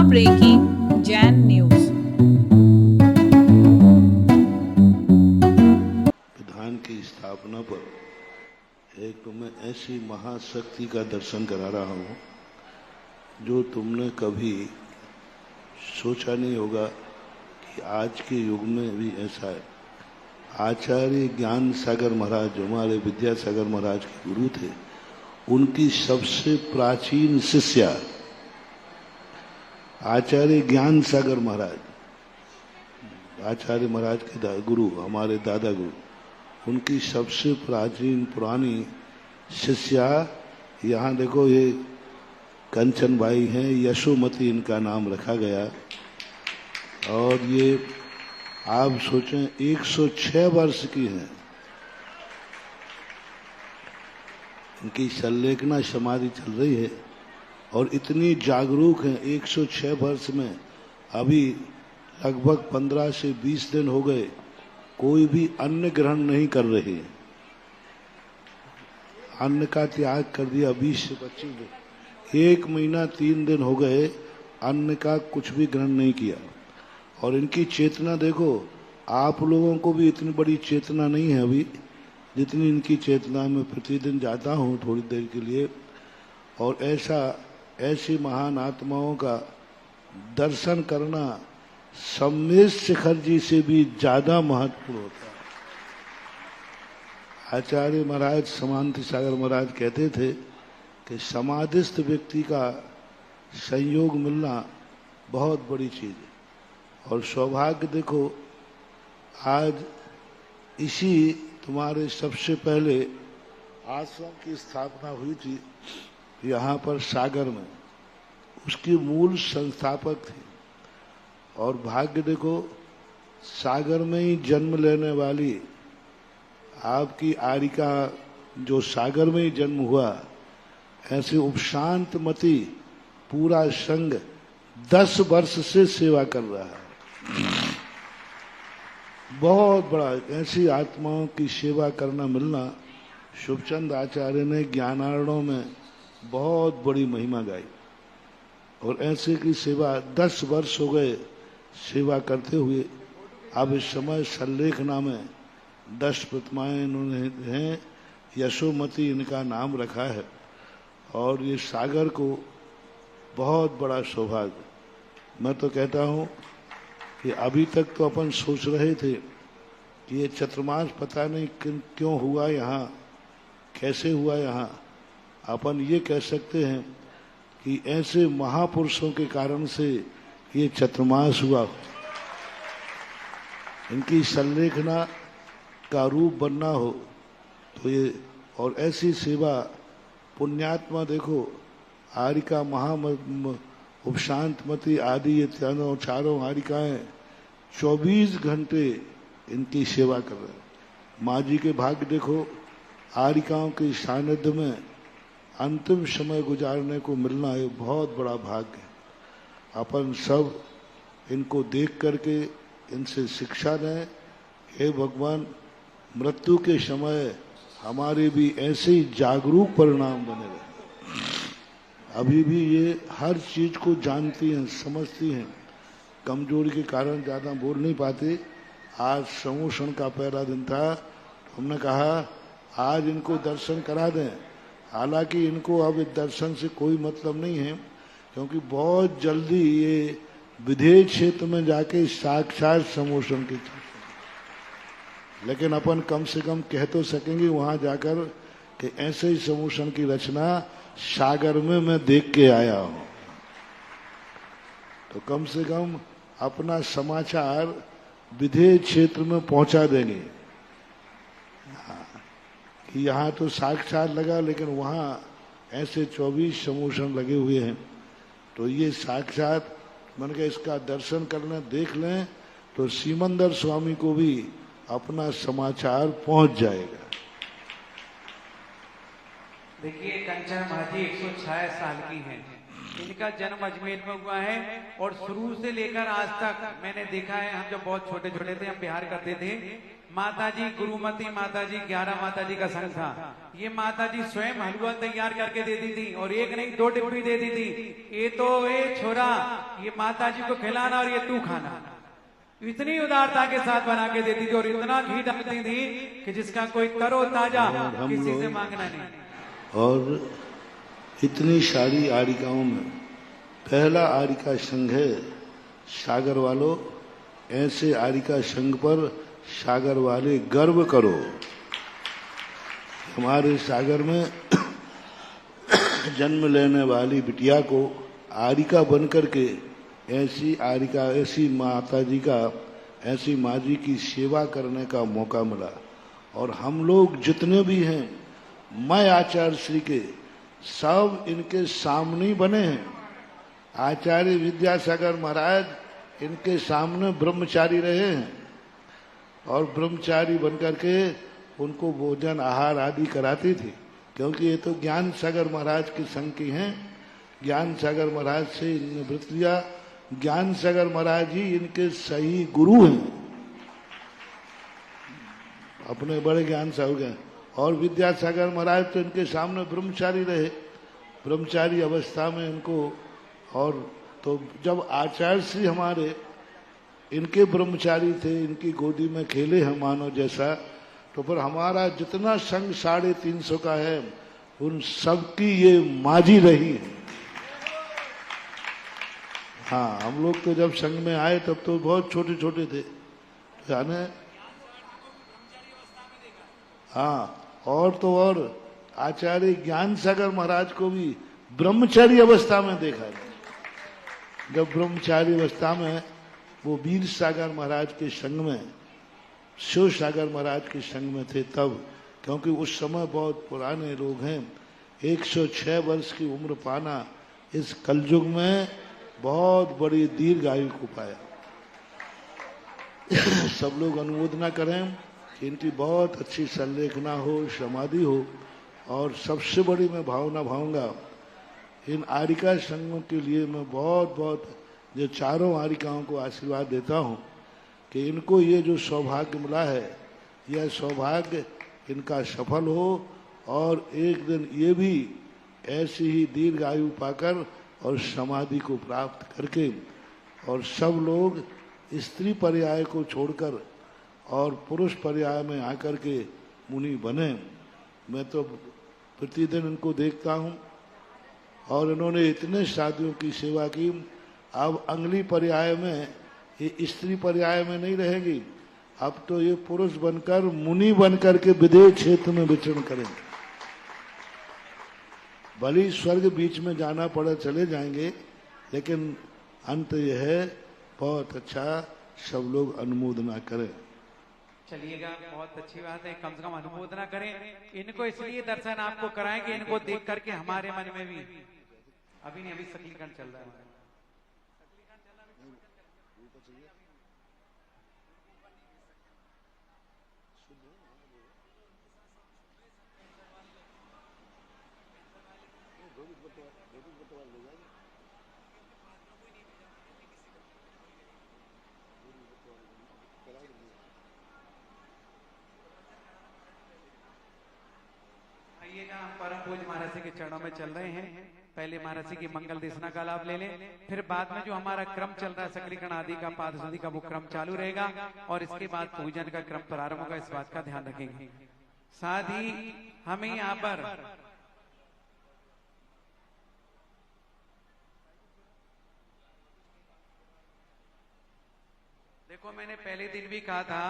Breaking Jain news. विधान की स्थापना पर एक तुम्हें ऐसी महाशक्ति का दर्शन करा रहा हूं जो तुमने कभी सोचा नहीं होगा कि आज के युग में भी ऐसा है। आचार्य ज्ञान सागर महाराज जो हमारे विद्यासागर महाराज के गुरु थे, उनकी सबसे प्राचीन शिष्या आचार्य ज्ञान सागर महाराज, आचार्य महाराज के गुरु, हमारे दादा गुरु, उनकी सबसे प्राचीन पुरानी शिष्या, यहाँ देखो ये कंचन बाई हैं, यशोमती इनका नाम रखा गया। और ये आप सोचें 106 वर्ष की हैं। इनकी संलेखना समाधि चल रही है और इतनी जागरूक हैं। 106 वर्ष में अभी लगभग 15 से 20 दिन हो गए, कोई भी अन्न ग्रहण नहीं कर रहे। अन्न का त्याग कर दिया 20 से 25 दिन। 1 महीना 3 दिन हो गए, अन्न का कुछ भी ग्रहण नहीं किया। और इनकी चेतना देखो, आप लोगों को भी इतनी बड़ी चेतना नहीं है अभी जितनी इनकी चेतना में। प्रतिदिन जाता हूँ थोड़ी देर के लिए, और ऐसी महान आत्माओं का दर्शन करना सम्मेश शिखर जी से भी ज्यादा महत्वपूर्ण होता है। आचार्य महाराज समांति सागर महाराज कहते थे कि समाधिस्थ व्यक्ति का संयोग मिलना बहुत बड़ी चीज है। और सौभाग्य देखो, आज इसी तुम्हारे सबसे पहले आश्रम की स्थापना हुई थी यहाँ पर सागर में, उसकी मूल संस्थापक थे। और भाग्य देखो, सागर में ही जन्म लेने वाली आपकी आरिका जो सागर में ही जन्म हुआ, ऐसे उपशांतमती पूरा संघ 10 वर्ष से सेवा कर रहा है। बहुत बड़ा, ऐसी आत्माओं की सेवा करना मिलना, शुभचंद आचार्य ने ज्ञानार्णव में बहुत बड़ी महिमा गाई। और ऐसे की सेवा 10 वर्ष हो गए सेवा करते हुए। अब इस समय संलेखना में 10 प्रतिमाएं इन्होंने हैं, यशोमती इनका नाम रखा है। और ये सागर को बहुत बड़ा सौभाग्य। मैं तो कहता हूँ कि अभी तक तो अपन सोच रहे थे कि ये चतुर्मास पता नहीं क्यों हुआ यहाँ, कैसे हुआ यहाँ। अपन ये कह सकते हैं कि ऐसे महापुरुषों के कारण से ये चतुर्मास हुआ। इनकी संलेखना का रूप बनना हो तो ये, और ऐसी सेवा पुण्यात्मा देखो, आरिका उपशांतमती आदि ये चारों आरिकाएं 24 घंटे इनकी सेवा कर रहे हैं। माँ जी के भाग्य देखो, आरिकाओं के सानिध्य में अंतिम समय गुजारने को मिलना एक बहुत बड़ा भाग्य है। अपन सब इनको देख करके इनसे शिक्षा लें। हे भगवान, मृत्यु के समय हमारे भी ऐसे ही जागरूक परिणाम बने रहे। अभी भी ये हर चीज को जानती हैं, समझती हैं, कमजोरी के कारण ज्यादा बोल नहीं पाते। आज समूषण का पहला दिन था, हमने कहा आज इनको दर्शन करा दें। हालांकि इनको अब दर्शन से कोई मतलब नहीं है, क्योंकि बहुत जल्दी ये विधेय क्षेत्र में जाके साक्षात समूषण की, लेकिन अपन कम से कम कह तो सकेंगे वहां जाकर कि ऐसे ही समूषण की रचना सागर में मैं देख के आया हूं। तो कम से कम अपना समाचार विधेय क्षेत्र में पहुंचा देंगे कि यहाँ तो साक्षात लगा, लेकिन वहाँ ऐसे 24 समूषण लगे हुए हैं। तो ये साक्षात मन के इसका दर्शन करना, देख लें तो सीमंदर स्वामी को भी अपना समाचार पहुंच जाएगा। देखिए, कंचन माजी 106 साल की हैं। इनका जन्म अजमेर में हुआ है और शुरू से लेकर आज तक मैंने देखा है, हम जब बहुत छोटे छोटे थे, हम बिहार करते थे, माताजी गुरुमती माताजी 11 माताजी का संघ था। ये माताजी स्वयं हलवा तैयार करके देती थी और एक नहीं 2 डिब्बी देती थी। ये तो ये छोरा ये माताजी को खिलाना और ये तू खाना। इतनी उदारता के साथ बना के देती थी और इतना घी डालती थी कि जिसका कोई तरो ताजा किसी से मांगना नहीं। और इतनी सारी आरिकाओं में पहला आरिका संघ है सागर वालों। ऐसे आरिका संघ पर सागर वाले गर्व करो। हमारे सागर में जन्म लेने वाली बिटिया को आरिका बनकर के ऐसी आरिका, ऐसी माता जी का, ऐसी माँ जी की सेवा करने का मौका मिला। और हम लोग जितने भी हैं मैं आचार्य श्री के सब इनके सामने बने हैं। आचार्य विद्यासागर महाराज इनके सामने ब्रह्मचारी रहे हैं और ब्रह्मचारी बनकर के उनको भोजन आहार आदि कराती थी, क्योंकि ये तो ज्ञान सागर महाराज के संग की हैं। ज्ञान सागर महाराज से इन्होंने व्रत लिया। ज्ञान सागर महाराज ही इनके सही गुरु हैं, अपने बड़े ज्ञान साहब के। और विद्यासागर महाराज तो इनके सामने ब्रह्मचारी रहे, ब्रह्मचारी अवस्था में इनको। और तो जब आचार्य श्री हमारे इनके ब्रह्मचारी थे, इनकी गोदी में खेले हैं मानो जैसा, तो फिर हमारा जितना संघ 350 का है उन सबकी ये माजी रही है। हाँ, हम लोग तो जब संघ में आए तब तो बहुत छोटे छोटे थे, जाने। हाँ, और तो और आचार्य ज्ञान सागर महाराज को भी ब्रह्मचारी अवस्था में देखा है। जब ब्रह्मचारी अवस्था में वो वीर सागर महाराज के संग में, शिव सागर महाराज के संग में थे तब, क्योंकि उस समय बहुत पुराने लोग हैं। 106 वर्ष की उम्र पाना इस कलयुग में बहुत बड़ी दीर्घायु को पाया। सब लोग अनुमोदना करें कि इनकी बहुत अच्छी संलेखना हो, समाधि हो। और सबसे बड़ी मैं भावना भाऊंगा इन आरिका संघों के लिए मैं बहुत बहुत जो चारों आरिकाओं को आशीर्वाद देता हूं कि इनको ये जो सौभाग्य मिला है, यह सौभाग्य इनका सफल हो और एक दिन ये भी ऐसी ही दीर्घ आयु पाकर और समाधि को प्राप्त करके और सब लोग स्त्री पर्याय को छोड़कर और पुरुष पर्याय में आकर के मुनि बने। मैं तो प्रतिदिन इनको देखता हूं और इन्होंने इतने शादियों की सेवा की। अब अगली पर्याय में ये स्त्री पर्याय में नहीं रहेगी, अब तो ये पुरुष बनकर मुनि बनकर के विदेह क्षेत्र में विचरण करेंगे। भले स्वर्ग बीच में जाना पड़े चले जाएंगे, लेकिन अंत यह है बहुत अच्छा, सब लोग अनुमोदना करें। चलिएगा, बहुत अच्छी बात है, कम से कम अनुमोदना करें। इनको इसलिए दर्शन आपको कराएं कि इनको देख करके हमारे मन में भी अभी नहीं, अभी सकलीकरण चल रहा है। आइएगा, हम परम पूज्य महाराज जी के चरणों में चल रहे हैं। पहले महाराज जी की मंगल देशना का लाभ ले लें, फिर बाद में जो हमारा क्रम चल रहा है सकलीकरण आदि का, पाद शुद्धि का, वो क्रम चालू रहेगा और इसके बाद पूजन का क्रम प्रारंभ होगा। इस बात का ध्यान रखेंगे। साथ ही हमें यहाँ पर देखो, मैंने पहले दिन भी कहा था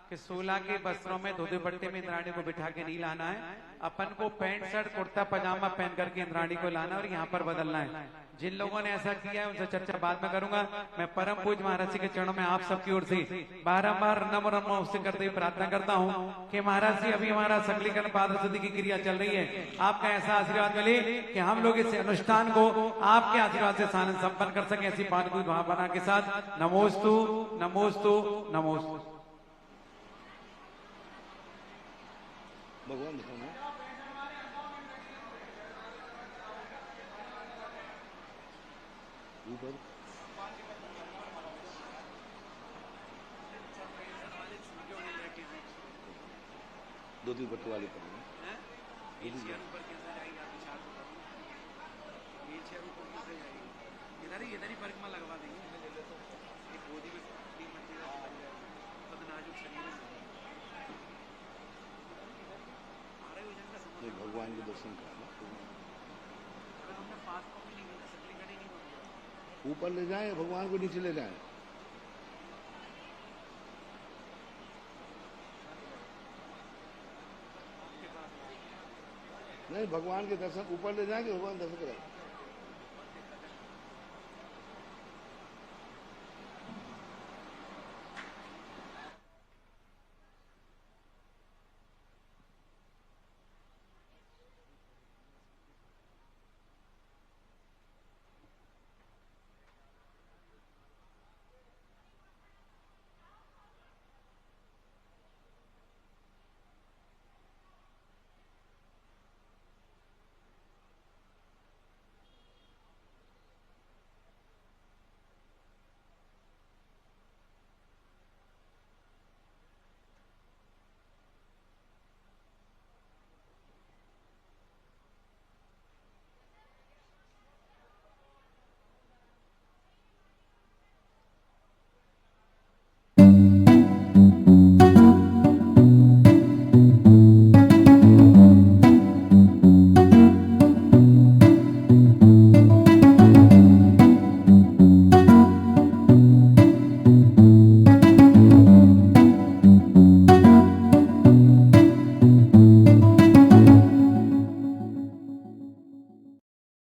कि 16 के वस्त्रों में धोते पट्टे में इंद्राणी को बिठा के नहीं लाना है। अपन को पैंट शर्ट कुर्ता पजामा पहन करके इंद्राणी को लाना और यहाँ पर बदलना है। जिन लोगों ने ऐसा किया है उनसे चर्चा बाद में करूंगा। मैं परम पूज्य महाराज जी के चरणों में आप सबकी ओर से बारंबार नम्र उससे करते हुए प्रार्थना करता हूँ कि महाराज जी, अभी हमारा सकलीकरण पाद शुद्धि की क्रिया चल रही है, आपका ऐसा आशीर्वाद मिले कि हम लोग इस अनुष्ठान को आपके आशीर्वाद से सानंद संपन्न कर सके। ऐसी पानकुई भावना के साथ नमोस्तु नमोस्तु नमोस्तु। भगवान दिखाना ऊपर धोती पट्टी वाली करेंगे। व्हीलचेयर ऊपर कैसे जाएगी आप विचार तो करो। व्हीलचेयर ऊपर कैसे जाएगी? इधर ही परिक्रमा लगवा देंगे। ले ले तो एक गोदी में 3 मंजिल लग जाएगी। तो नाजुक शरीर है। हमारे वजन का समझ नहीं, भगवान के दर्शन करना। अगर हमने 5 कॉपी नहीं मिला सकली कड़ी नहीं होगी। ऊपर ले जाएं, भगवान को नीचे ले जाएं। नहीं, भगवान के दर्शन ऊपर ले जाएंगे, भगवान दर्शन कराएंगे।